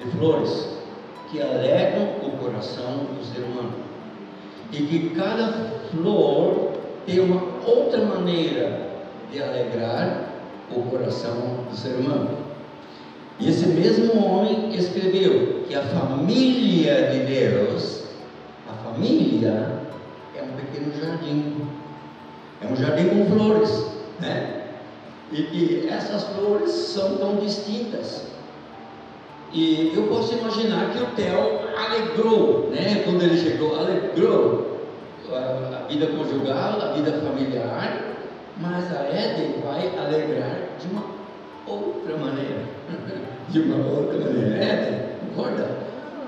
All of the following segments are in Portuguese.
de flores que alegram o coração do ser humano, e que cada flor tem uma outra maneira de alegrar o coração do ser humano. E esse mesmo homem escreveu que a família de Deus, a família é um pequeno jardim, é um jardim com flores, né? E que essas flores são tão distintas. E eu posso imaginar que o Theo alegrou, né? Quando ele chegou, alegrou a vida conjugal, a vida familiar, mas a Éden vai alegrar de uma outra maneira. De uma outra maneira. Éden, concorda?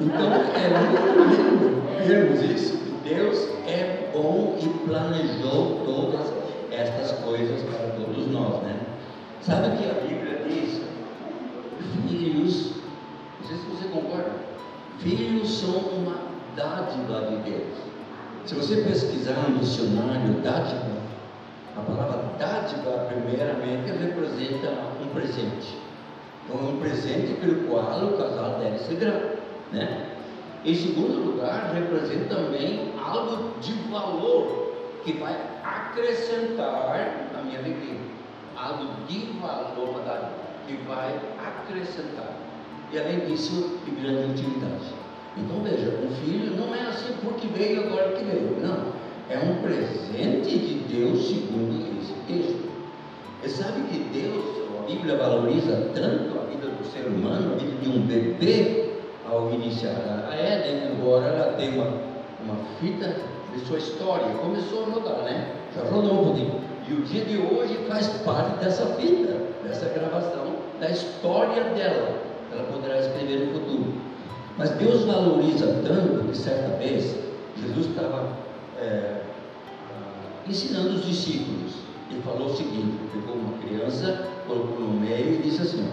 Então é muito lindo vermos isso, que Deus é bom e planejou todas estas coisas para todos nós, né? Sabe que a Bíblia diz, filhos, não sei se você concorda, filhos são uma dádiva de Deus. Se você pesquisar no dicionário dádiva, a palavra dádiva primeiramente representa um presente. Então é um presente pelo qual o casal deve ser grato, né? Em segundo lugar, representa também algo de valor que vai acrescentar a minha alegria. Algo de valor que vai acrescentar. E além disso, de grande utilidade. Então veja, um filho não é assim porque veio agora que veio. Não. É um presente de Deus segundo esse texto. E sabe que Deus, a Bíblia valoriza tanto a vida do ser humano, a vida de um bebê, ao iniciar a Éden, embora ela tenha uma fita de sua história. Começou a rodar, né? Já rodou um pouquinho. E o dia de hoje faz parte dessa fita, dessa gravação, da história dela. Ela poderá escrever no futuro. Mas Deus valoriza tanto que certa vez Jesus estava ensinando os discípulos e falou o seguinte: pegou uma criança, colocou no meio e disse assim: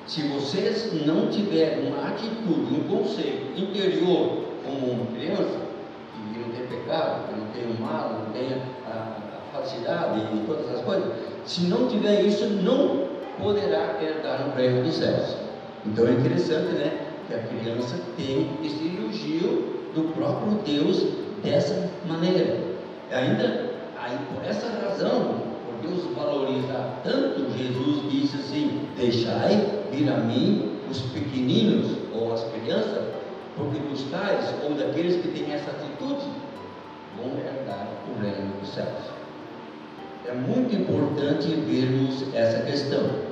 se vocês não tiverem uma atitude, um conceito interior como uma criança, que não tem pecado, que não tem o mal, não tem a falsidade e todas essas coisas, se não tiver isso, não poderá herdar no reino dos céus. Então é interessante, né, que a criança tem esse elogio do próprio Deus dessa maneira. Ainda aí, por essa razão, por Deus valoriza tanto, Jesus disse assim: deixai vir a mim os pequeninos ou as crianças, porque dos tais ou daqueles que têm essa atitude vão herdar o reino dos céus. É muito importante vermos essa questão.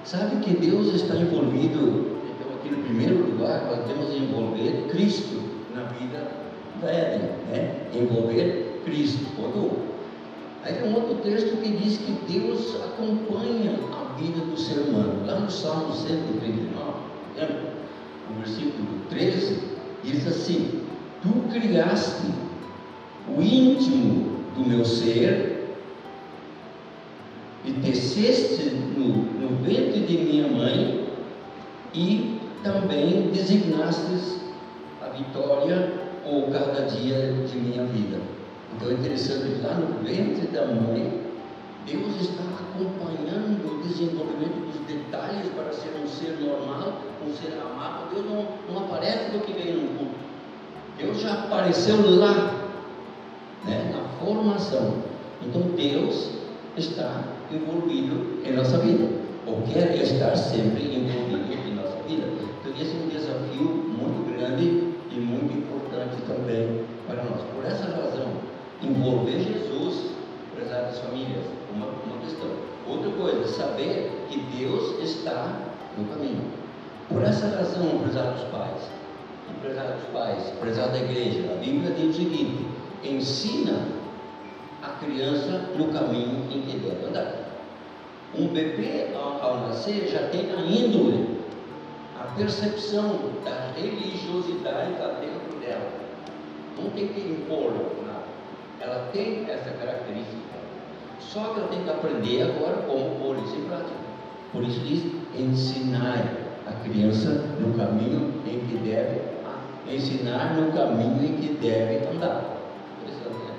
Sabe que Deus está envolvido, então aqui no primeiro lugar nós temos que envolver Cristo na vida da Éden, né? Envolver Cristo. Aí tem um outro texto que diz que Deus acompanha a vida do ser humano. Lá no Salmo 139, lembra? No versículo 13, diz assim: tu criaste o íntimo do meu ser e teceste no ventre de minha mãe, e também designaste a vitória ou cada dia de minha vida. Então é interessante que lá no ventre da mãe, Deus está acompanhando o desenvolvimento dos detalhes para ser um ser normal, um ser amado. Deus não aparece do que veio no mundo. Deus já apareceu lá, né, na formação. Então Deus está envolvido em nossa vida, ou quer estar sempre envolvido em nossa vida. Então esse é um desafio muito grande e muito importante também para nós. Por essa razão, envolver Jesus, prezadas famílias, uma questão. Outra coisa, saber que Deus está no caminho. Por essa razão, prezados pais, prezada igreja, a Bíblia diz o seguinte: ensina a criança no caminho em que deve andar. Um bebê, ao nascer, já tem a índole, a percepção da religiosidade está dentro dela. Não tem que impor nada. Ela tem essa característica. Só que ela tem que aprender agora como pôr isso em prática. Por isso diz: ensinar a criança no caminho em que deve ensinar no caminho em que deve andar. Interessante, né?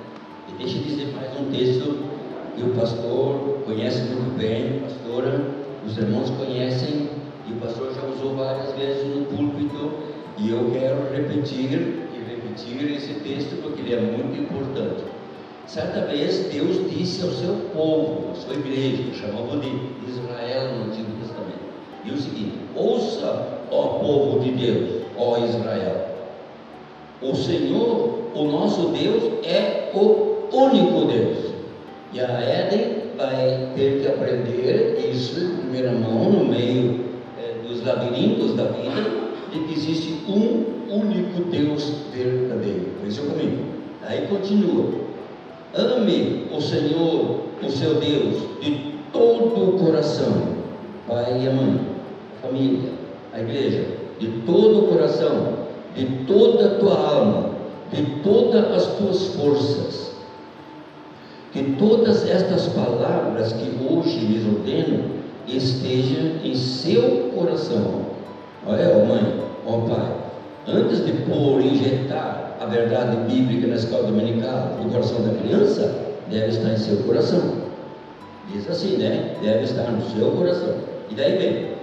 E deixa eu dizer mais um texto que o pastor conhece muito bem, a pastora, os irmãos conhecem e o pastor já usou várias vezes no púlpito, e eu quero repetir esse texto porque ele é muito importante. Certa vez Deus disse ao seu povo, à sua igreja, chamava de Israel no Antigo Testamento, e o seguinte: ouça, ó povo de Deus, ó Israel, o Senhor, o nosso Deus, é o único Deus. E a Éden vai ter que aprender isso em primeira mão, no meio dos labirintos da vida, de que existe um único Deus verdadeiro. Veja comigo. Aí continua: ame o Senhor, o seu Deus, de todo o coração. Pai e a mãe, a família, a igreja, de todo o coração, de toda a tua alma, de todas as tuas forças. Que todas estas palavras que hoje lhes ordeno estejam em seu coração. Olha, ó mãe, ó pai, antes de injetar a verdade bíblica na escola dominical no coração da criança, deve estar em seu coração. Diz assim, né? Deve estar no seu coração. E daí vem: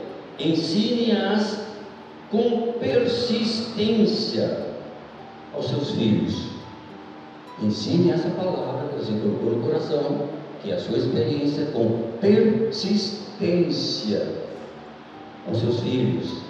ensine-as com persistência aos seus filhos. Ensine essa palavra que você colocou no coração, que é a sua experiência, com persistência aos seus filhos.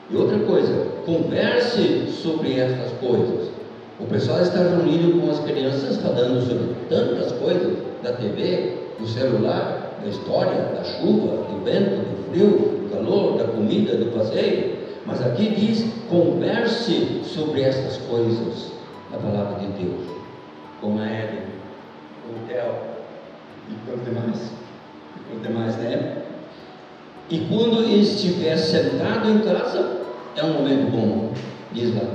E outra coisa, converse sobre estas coisas. O pessoal está reunido com as crianças, falando sobre tantas coisas, da TV, do celular, da história, da chuva, do vento, do frio, do calor, da comida, do passeio. Mas aqui diz: converse sobre estas coisas, a palavra de Deus, com a Éden, com o Theo e com os demais, né? E quando estiver sentado em casa, é um momento bom, diz lá.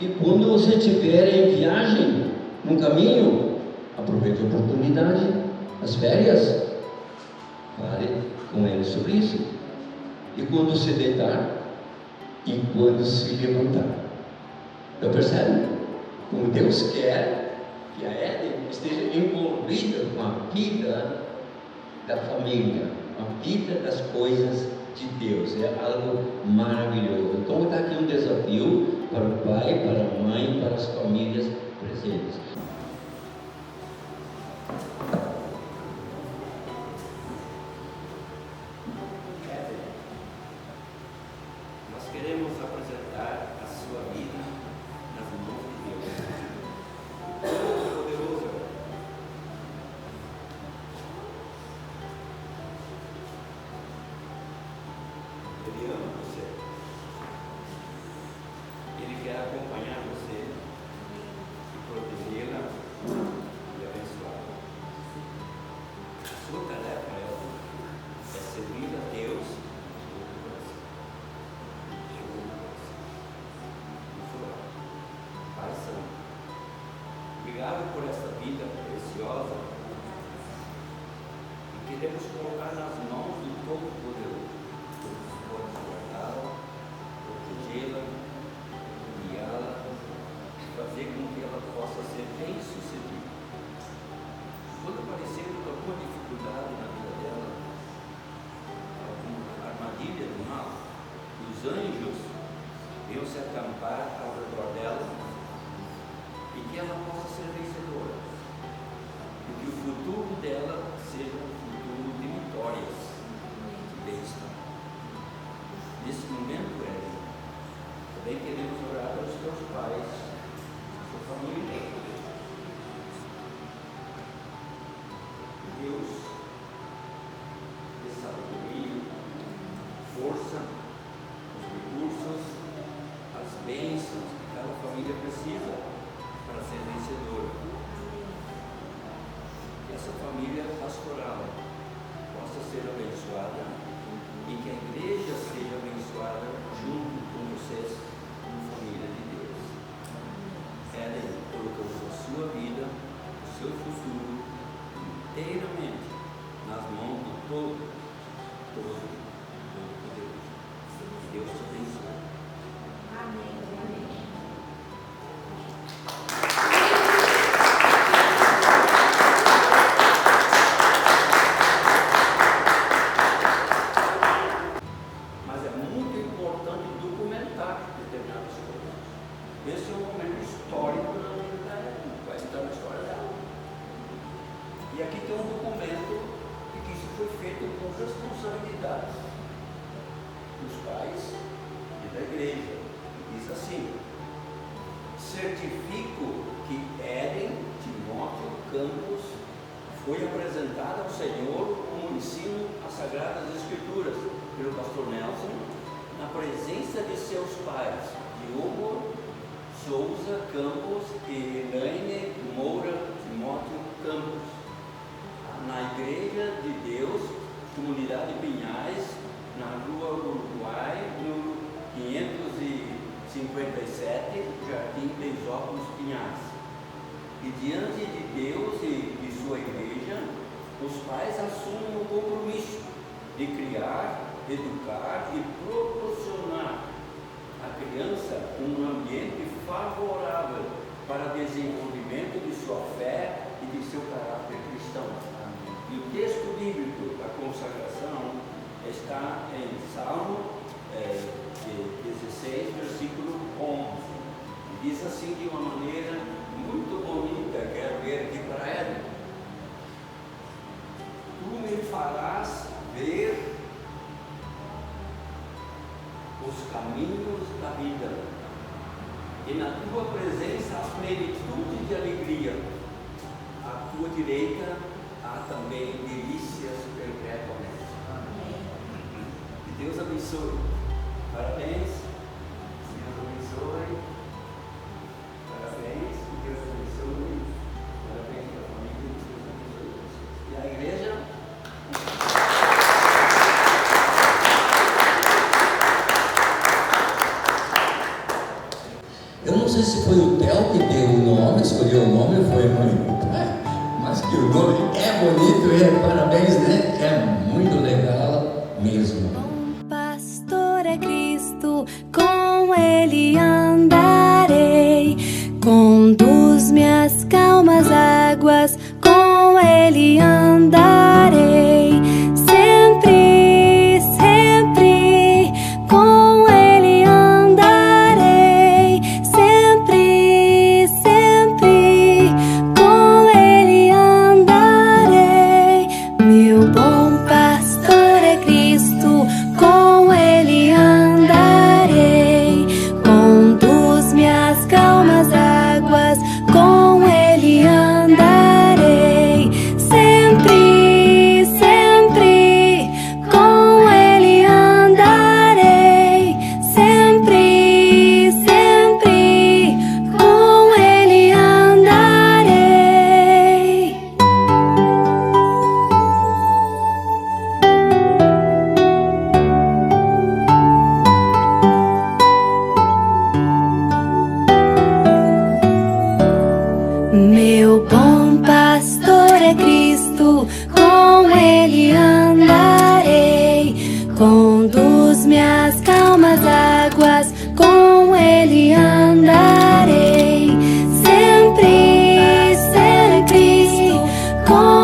E quando você estiver em viagem, no caminho, aproveite a oportunidade, as férias, fale com ele sobre isso. E quando se deitar, e quando se levantar. Então percebe? Como Deus quer que a Éden esteja envolvida com a vida da família, a vida das coisas de Deus. É algo maravilhoso. Então está aqui um desafio para o pai, para a mãe, para as famílias presentes. Nós queremos apresentar a sua vida nas mãos de Deus. Poderoso. Ele ama você. Ele quer acompanhar você e protegê-la e abençoá-la. A sua tarefa é servir a Deus Pai Santo. Obrigado por essa vida preciosa e queremos colocar nas mãos do Todo-Poderoso. Pode guardá-la, protegê-la, guiá-la e fazer com que ela possa ser bem sucedida. Quando aparecer alguma dificuldade na vida dela, alguma armadilha do mal, os anjos venham se acampar ao redor dela e que ela possa ser vencedora, e que o futuro dela seja um futuro de vitórias, de bênção. Nesse momento, também queremos orar pelos teus pais, sua família. Deus, dê sabedoria, força, os recursos, as bênçãos que cada família precisa para ser vencedora. Que essa família pastoral possa ser abençoada e que a igreja seja abençoada junto com vocês como família de Deus. Ela colocou a sua vida, o seu futuro inteiramente nas mãos do Todo-Poderoso. Deus te abençoe. Amém. E aqui tem um documento de que isso foi feito com responsabilidade dos pais e da igreja. E diz assim: certifico que Ellen Timóteo Campos foi apresentada ao Senhor como ensino às Sagradas Escrituras pelo pastor Nelson, na presença de seus pais, Diogo Souza Campos e Elaine Moura Timóteo Campos, na Igreja de Deus, Comunidade Pinhais, na Rua Uruguai, número 557, Jardim Teisópolis, Pinhais. E diante de Deus e de sua igreja, os pais assumem o compromisso de criar, educar e proporcionar à criança um ambiente favorável para o desenvolvimento de sua fé e de seu caráter cristão. E o texto bíblico da consagração está em Salmo 16, versículo 11. E diz assim de uma maneira muito bonita, quero ler aqui para ela: tu me farás ver os caminhos da vida, e na tua presença há plenitude de alegria, à tua direita há também delícias perpétuamente. Que Deus abençoe. Parabéns. Deus abençoe. Parabéns. Que Deus abençoe. Parabéns para a família. Que Deus abençoe. E a igreja? Eu não sei se foi o Theo que deu o nome, escolheu o nome, ou foi a mãe. Mas que o nome é bonito e parabéns, né? É muito legal mesmo. Bom pastor é Cristo, com ele andarei. Conduz-me às calmas águas, com ele andarei. Sempre, sempre, com ele andarei. Sempre, sempre, com ele andarei. Meu bom pastor é Cristo, com ele andarei. Conduz-me às calmas águas, com ele andarei. Sempre, sempre, com ele andarei. Sempre, sempre, com ele andarei. Meu bom pastor é Cristo, com ele andarei. Conduz-me às calmas águas, com ele andarei. Sempre, sempre, com